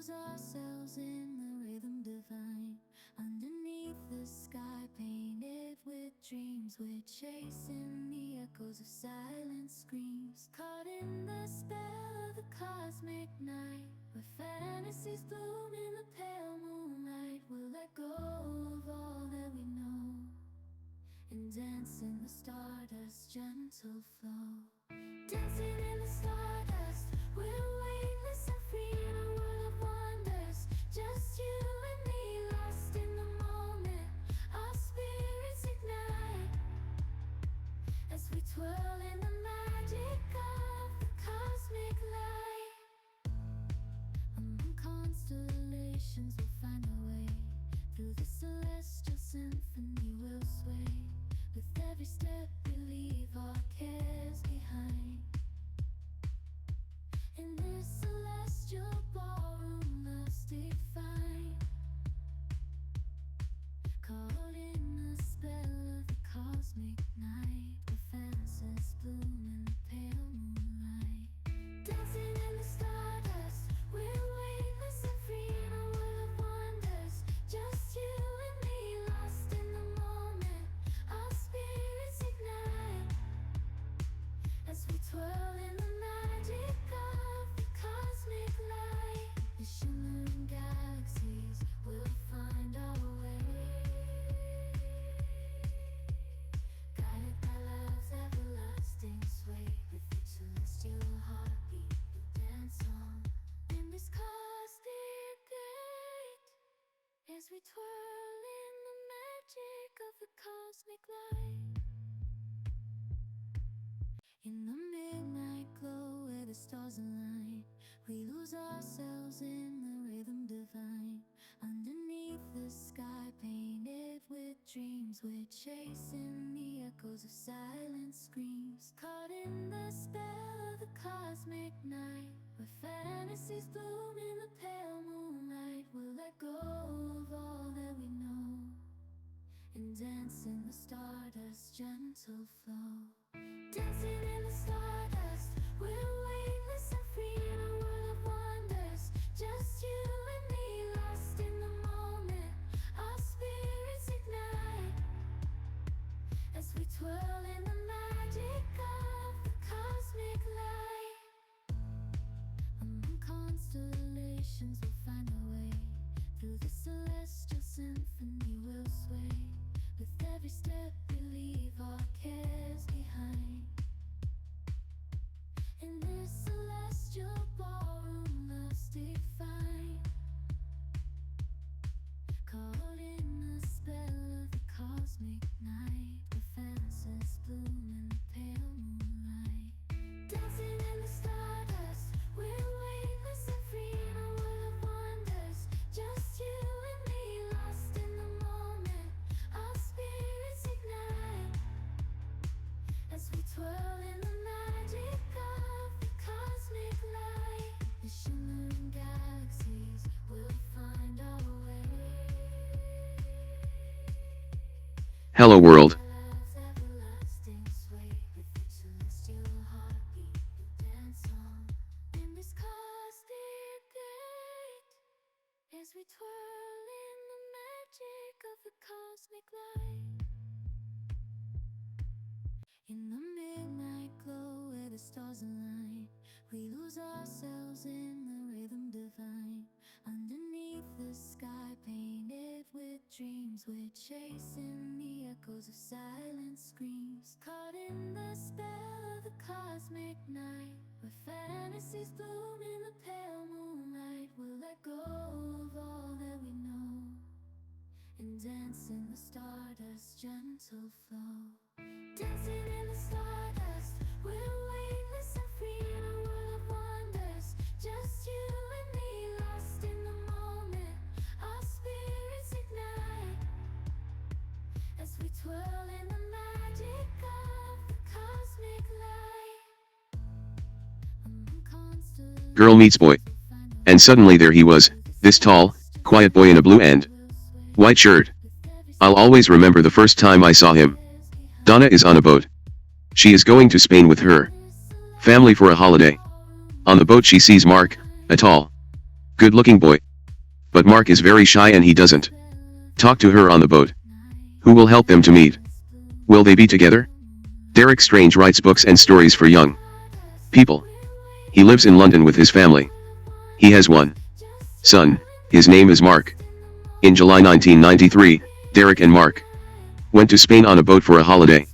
lose ourselves in the rhythm divine. Underneath the sky painted with dreams, we're chasing the echoes of silent screams. Caught in the spell of the cosmic night, where fantasies bloom in the pale moonlight. We'll let go of all that we know and dance in the stardust gentle flow. Dancing in the stardust, we're weightless and free in a world of wonders. Just you and me, lost in the moment. Our spirits ignite as we twirl in the magic of the cosmic light. Among constellations we'll find our way. Through the celestial symphony we'll sway. With every step we leave our cares behind. In this celestial ballroom, love's defined. Caught in the spell of the cosmic night, where fantasies bloom in the pale moonlight. Dancing in the stardust, we're weightless and free in a world of wonders. Just you and me, lost in the moment. Our spirits ignite as we twirl in the magic of the cosmic light. The shimmering galaxies will find our way, guided by love's everlasting sway. With each celestial heartbeat we'll dance on in this cosmic light, as we twirl in the magic of the cosmic light. In the midnight glow where the stars align, we lose ourselves in the rhythm divine. Underneath the sky painted with dreams, we're chasing the echoes of silent screams. Caught in the spell of the cosmic night, where fantasies bloom in the pale moonlight. We'll let go of all that we know and dance in the stardust gentle flow. Dancing in the stardust, we're weightless and free in a world of wonders. Just you and me, lost in the moment. Our spirits ignite as we twirl in the magic of the cosmic light. Among constellations we'll find our way. Through the celestial symphony we'll sway. With every step we leave our cares behind. In this celestial ballroom, love's defined. Caught in the spell of the cosmic night, where fantasies bloom in the pale moonlight. Dancing in the stardust, we're weightless and free in a world of wonders. Just you and me, lost in the moment. Our spirits ignite as we twirl in the magic of the cosmic light. The shimmering galaxies will find our way. Hello world. Love's everlasting sway. With each celestial heartbeat we'll dance on in this cosmic light, as we twirl in the magic of the cosmic light. In the midnight glow where the stars align, we lose ourselves in the rhythm divine. Underneath the sky painted with dreams, we're chasing the echoes of silent screams. Caught in the spell of the cosmic night, where fantasies bloom in the pale moonlight. We'll let go of all that we know and dance in the stardust gentle flow. Dancing in the stardust, we're weightless and free in a world of wonders. Just you and me, lost in the moment. Our spirits ignite as we twirl in the magic of the cosmic light. Among constellations Girl meets boy. And suddenly there he was, this tall, quiet boy in a blue and white shirt. I'll always remember the first time I saw him. Donna is on a boat. She is going to Spain with her family for a holiday. On the boat she sees Mark, a tall, Good-looking boy. But Mark is very shy and he doesn't talk to her on the boat. Who will help them to meet? Will they be together? Derek Strange writes books and stories for young people. He lives in London with his family. He has one son, his name is Mark. In July 1993, Derek and Mark went to Spain on a boat for a holiday.